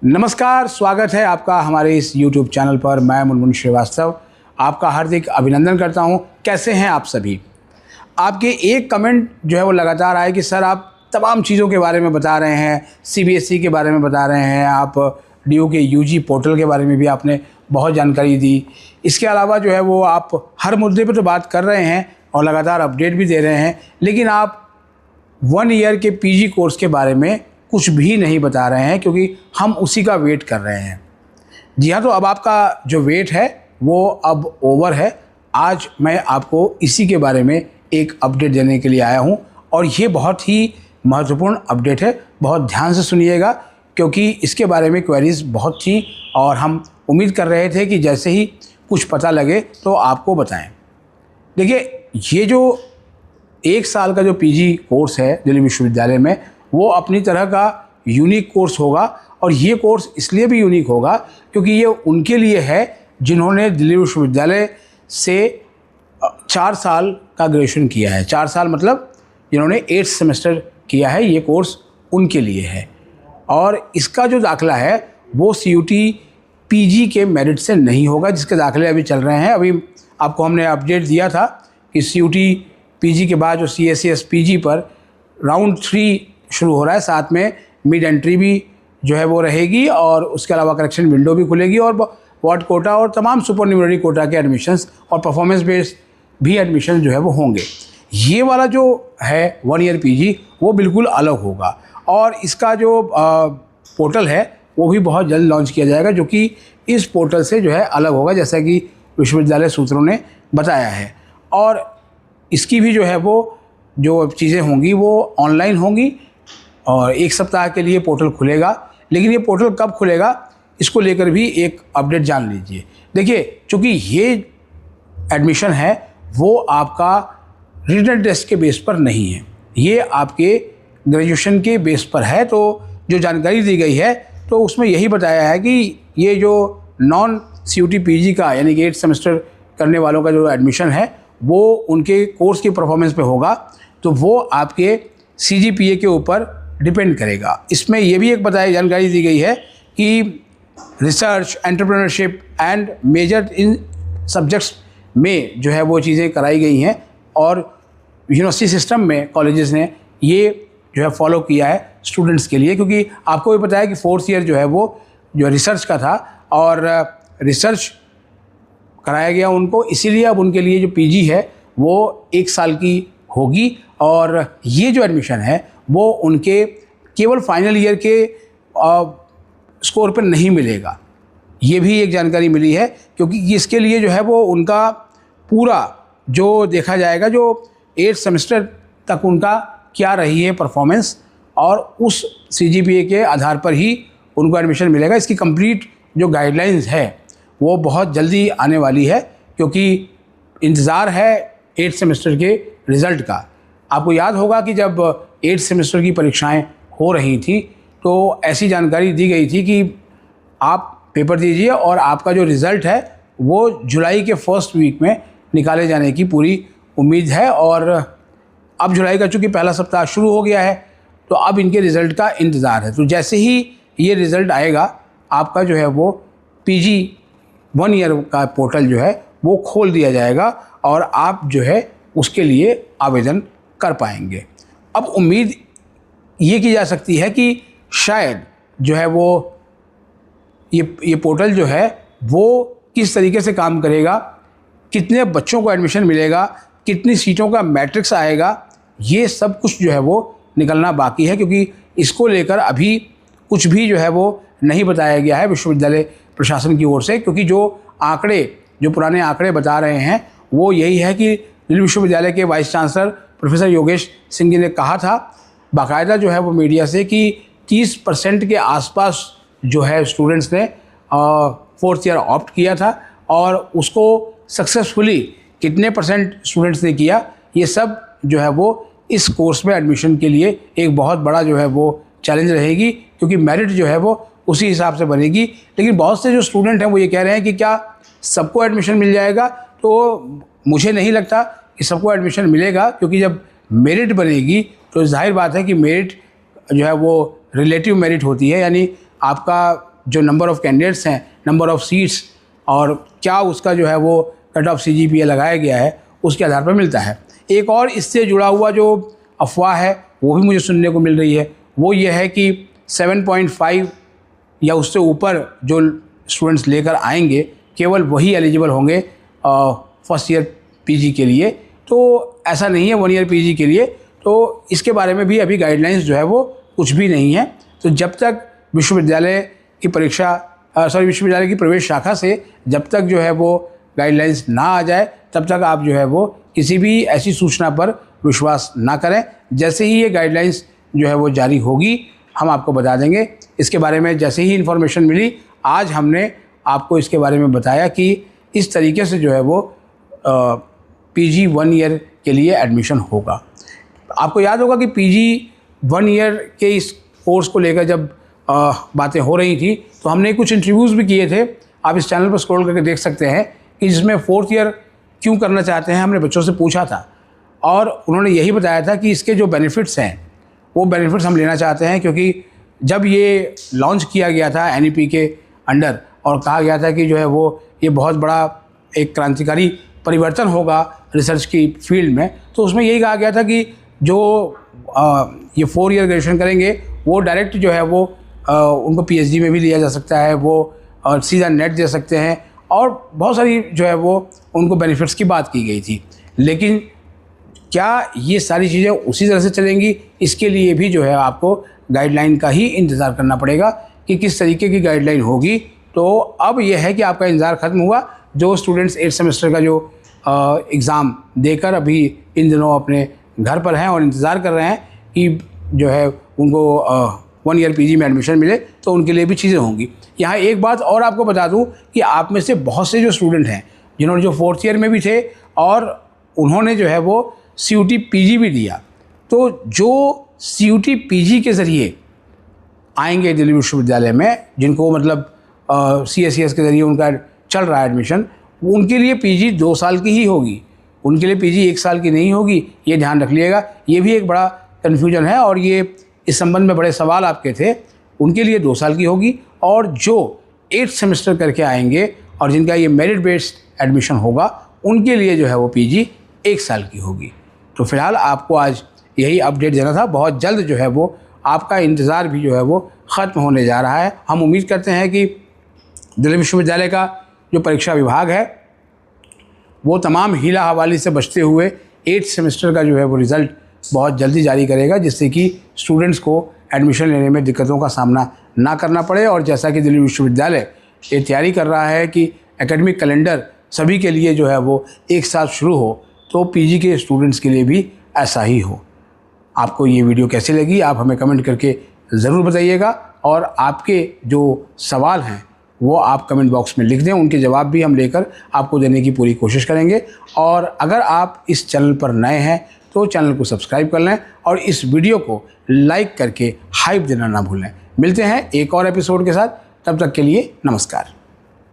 नमस्कार, स्वागत है आपका हमारे इस YouTube चैनल पर। मैं मुनमुन श्रीवास्तव आपका हार्दिक अभिनंदन करता हूं। कैसे हैं आप सभी? आपके एक कमेंट जो है वो लगातार आए कि सर आप तमाम चीज़ों के बारे में बता रहे हैं, CBSE के बारे में बता रहे हैं, आप DU के UG पोर्टल के बारे में भी आपने बहुत जानकारी दी। इसके अलावा जो है वो आप हर मुद्दे पर तो बात कर रहे हैं और लगातार अपडेट भी दे रहे हैं, लेकिन आप 1 ईयर के PG कोर्स के बारे में कुछ भी नहीं बता रहे हैं, क्योंकि हम उसी का वेट कर रहे हैं। जी हाँ, तो अब आपका जो वेट है वो अब ओवर है। आज मैं आपको इसी के बारे में एक अपडेट देने के लिए आया हूँ और ये बहुत ही महत्वपूर्ण अपडेट है। बहुत ध्यान से सुनिएगा, क्योंकि इसके बारे में क्वेरीज बहुत थी और हम उम्मीद कर रहे थे कि जैसे ही कुछ पता लगे तो आपको बताएं। देखिए, ये जो 1 साल का जो PG कोर्स है दिल्ली विश्वविद्यालय में, वो अपनी तरह का यूनिक कोर्स होगा। और ये कोर्स इसलिए भी यूनिक होगा क्योंकि ये उनके लिए है जिन्होंने दिल्ली विश्वविद्यालय से 4 साल का ग्रेजुएशन किया है। 4 साल मतलब जिन्होंने 8 सेमेस्टर किया है, ये कोर्स उनके लिए है। और इसका जो दाखला है वो CUT PG के मेरिट से नहीं होगा, जिसके दाखले अभी चल रहे हैं। अभी आपको हमने अपडेट दिया था कि CUT PG के बाद जो CSCS PG पर राउंड 3 शुरू हो रहा है, साथ में मिड एंट्री भी जो है वो रहेगी और उसके अलावा करेक्शन विंडो भी खुलेगी और वॉट कोटा और तमाम सुपरन्यूमरी कोटा के एडमिशन्स और परफॉर्मेंस बेस्ड भी एडमिशन जो है वो होंगे। ये वाला जो है 1 ईयर PG वो बिल्कुल अलग होगा और इसका जो पोर्टल है वो भी बहुत जल्द लॉन्च किया जाएगा, जो कि इस पोर्टल से जो है अलग होगा, जैसा कि विश्वविद्यालय सूत्रों ने बताया है। और इसकी भी जो है वो जो चीज़ें होंगी वो ऑनलाइन होंगी और 1 सप्ताह के लिए पोर्टल खुलेगा। लेकिन ये पोर्टल कब खुलेगा, इसको लेकर भी एक अपडेट जान लीजिए। देखिए, चूँकि ये एडमिशन है वो आपका रिटन टेस्ट के बेस पर नहीं है, ये आपके ग्रेजुएशन के बेस पर है। तो जो जानकारी दी गई है तो उसमें यही बताया है कि ये जो नॉन CUT PG का यानी कि 8 सेमेस्टर करने वालों का जो एडमिशन है वो उनके कोर्स की परफॉर्मेंस पे होगा, तो वो आपके CGPA के ऊपर डिपेंड करेगा। इसमें यह भी एक जानकारी दी गई है कि research, entrepreneurship and major in subjects में जो है वो चीज़ें कराई गई हैं और यूनिवर्सिटी सिस्टम में कॉलेजेस ने ये जो है फॉलो किया है स्टूडेंट्स के लिए, क्योंकि आपको भी पता है कि 4th ईयर जो है वो जो रिसर्च का था और रिसर्च कराया गया उनको, इसीलिए अब उनके लिए जो PG है वो 1 साल की होगी। और ये जो एडमिशन है वो उनके केवल फाइनल ईयर के स्कोर पर नहीं मिलेगा। ये भी एक जानकारी मिली है, क्योंकि इसके लिए जो है वो उनका पूरा जो देखा जाएगा, जो 8 सेमेस्टर तक उनका क्या रही है परफॉर्मेंस, और उस CGPA के आधार पर ही उनको एडमिशन मिलेगा। इसकी कंप्लीट जो गाइडलाइंस है वो बहुत जल्दी आने वाली है, क्योंकि इंतज़ार है 8 सेमेस्टर के रिज़ल्ट का। आपको याद होगा कि जब 8 सेमेस्टर की परीक्षाएं हो रही थी तो ऐसी जानकारी दी गई थी कि आप पेपर दीजिए और आपका जो रिज़ल्ट है वो जुलाई के फर्स्ट वीक में निकाले जाने की पूरी उम्मीद है। और अब जुलाई का चूँकि पहला सप्ताह शुरू हो गया है तो अब इनके रिज़ल्ट का इंतज़ार है। तो जैसे ही ये रिज़ल्ट आएगा आपका जो है वो PG 1 ईयर का पोर्टल जो है वो खोल दिया जाएगा और आप जो है उसके लिए आवेदन कर पाएंगे। अब उम्मीद ये की जा सकती है कि शायद जो है वो ये पोर्टल जो है वो किस तरीके से काम करेगा, कितने बच्चों को एडमिशन मिलेगा, कितनी सीटों का मैट्रिक्स आएगा, ये सब कुछ जो है वो निकलना बाकी है, क्योंकि इसको लेकर अभी कुछ भी जो है वो नहीं बताया गया है विश्वविद्यालय प्रशासन की ओर से। क्योंकि जो पुराने आंकड़े बता रहे हैं वो यही है कि दिल्ली विश्वविद्यालय के vice chancellor professor Yogesh Singh ji ने कहा था बाकायदा जो है वो मीडिया से कि 30% के आसपास जो है स्टूडेंट्स ने 4th ईयर ऑप्ट किया था, और उसको सक्सेसफुली कितने % स्टूडेंट्स ने किया, ये सब जो है वो इस कोर्स में एडमिशन के लिए एक बहुत बड़ा जो है वो चैलेंज रहेगी, क्योंकि मेरिट जो है वो उसी हिसाब से बनेगी। लेकिन बहुत से जो स्टूडेंट हैं वो ये कह रहे हैं कि क्या सबको एडमिशन मिल जाएगा, तो मुझे नहीं लगता कि सबको एडमिशन मिलेगा, क्योंकि जब मेरिट बनेगी तो जाहिर बात है कि मेरिट जो है वो रिलेटिव मेरिट होती है, यानी आपका जो नंबर ऑफ़ कैंडिडेट्स हैं, नंबर ऑफ़ सीट्स और क्या उसका जो है वो कट ऑफ CGPA लगाया गया है, उसके आधार पर मिलता है। एक और इससे जुड़ा हुआ जो अफवाह है वो भी मुझे सुनने को मिल रही है, वो ये है कि 7.5 या उससे ऊपर जो स्टूडेंट्स लेकर आएंगे केवल वही एलिजिबल होंगे फर्स्ट ईयर PG के लिए। तो ऐसा नहीं है 1 ईयर PG के लिए। तो इसके बारे में भी अभी गाइडलाइंस जो है वो कुछ भी नहीं है। तो जब तक विश्वविद्यालय की विश्वविद्यालय की प्रवेश शाखा से जब तक जो है वो गाइडलाइंस ना आ जाए तब तक आप जो है वो किसी भी ऐसी सूचना पर विश्वास ना करें। जैसे ही ये गाइडलाइंस जो है वो जारी होगी हम आपको बता देंगे। इसके बारे में जैसे ही इन्फॉर्मेशन मिली आज हमने आपको इसके बारे में बताया कि इस तरीके से जो है वो PG 1 ईयर के लिए एडमिशन होगा। आपको याद होगा कि PG 1 ईयर के इस कोर्स को लेकर जब बातें हो रही थी तो हमने कुछ इंटरव्यूज़ भी किए थे, आप इस चैनल पर स्क्रॉल करके देख सकते हैं, कि जिसमें 4th ईयर क्यों करना चाहते हैं हमने बच्चों से पूछा था और उन्होंने यही बताया था कि इसके जो बेनिफिट्स हैं वो बेनिफिट्स हम लेना चाहते हैं, क्योंकि जब ये लॉन्च किया गया था NEP के अंडर और कहा गया था कि जो है वो ये बहुत बड़ा एक क्रांतिकारी परिवर्तन होगा रिसर्च की फील्ड में, तो उसमें यही कहा गया था कि जो ये 4 ईयर ग्रेजुएशन करेंगे वो डायरेक्ट जो है वो उनको PhD में भी लिया जा सकता है, वो सीधा नेट दे सकते हैं और बहुत सारी जो है वो उनको बेनिफिट्स की बात की गई थी। लेकिन क्या ये सारी चीज़ें उसी तरह से चलेंगी, इसके लिए भी जो है आपको गाइडलाइन का ही इंतज़ार करना पड़ेगा कि किस तरीके की गाइडलाइन होगी। तो अब यह है कि आपका इंतज़ार ख़त्म हुआ। जो स्टूडेंट्स 8th सेमेस्टर का जो एग्ज़ाम देकर अभी इन दिनों अपने घर पर हैं और इंतज़ार कर रहे हैं कि जो है उनको 1 ईयर PG में एडमिशन मिले, तो उनके लिए भी चीज़ें होंगी। यहाँ एक बात और आपको बता दूँ कि आप में से बहुत से जो स्टूडेंट हैं जिन्होंने जो 4th ईयर में भी थे और उन्होंने जो है वो CUT PG भी दिया, तो जो CUT PG के ज़रिए आएंगे दिल्ली विश्वविद्यालय में, जिनको मतलब CSES के ज़रिए उनका चल रहा है एडमिशन, उनके लिए PG 2 साल की ही होगी, उनके लिए PG 1 साल की नहीं होगी। ये ध्यान रख लिएगा, ये भी एक बड़ा कन्फ्यूजन है और ये इस संबंध में बड़े सवाल आपके थे। उनके लिए 2 साल की होगी और जो 8th सेमेस्टर करके आएंगे और जिनका ये मेरिट बेस्ड एडमिशन होगा उनके लिए जो है वो PG 1 साल की होगी। तो फिलहाल आपको आज यही अपडेट देना था। बहुत जल्द जो है वो आपका इंतज़ार भी जो है वो ख़त्म होने जा रहा है। हम उम्मीद करते हैं कि दिल्ली विश्वविद्यालय का जो परीक्षा विभाग है वो तमाम हीला हवाली से बचते हुए 8th सेमेस्टर का जो है वो रिज़ल्ट बहुत जल्दी जारी करेगा, जिससे कि स्टूडेंट्स को एडमिशन लेने में दिक्कतों का सामना ना करना पड़े। और जैसा कि दिल्ली विश्वविद्यालय ये तैयारी कर रहा है कि एकेडमिक कैलेंडर सभी के लिए जो है वो एक साथ शुरू हो, तो PG के स्टूडेंट्स के लिए भी ऐसा ही हो। आपको ये वीडियो कैसी लगी आप हमें कमेंट करके ज़रूर बताइएगा और आपके जो सवाल हैं वो आप कमेंट बॉक्स में लिख दें, उनके जवाब भी हम लेकर आपको देने की पूरी कोशिश करेंगे। और अगर आप इस चैनल पर नए हैं तो चैनल को सब्सक्राइब कर लें और इस वीडियो को लाइक करके हाइप देना ना भूलें। मिलते हैं एक और एपिसोड के साथ, तब तक के लिए नमस्कार।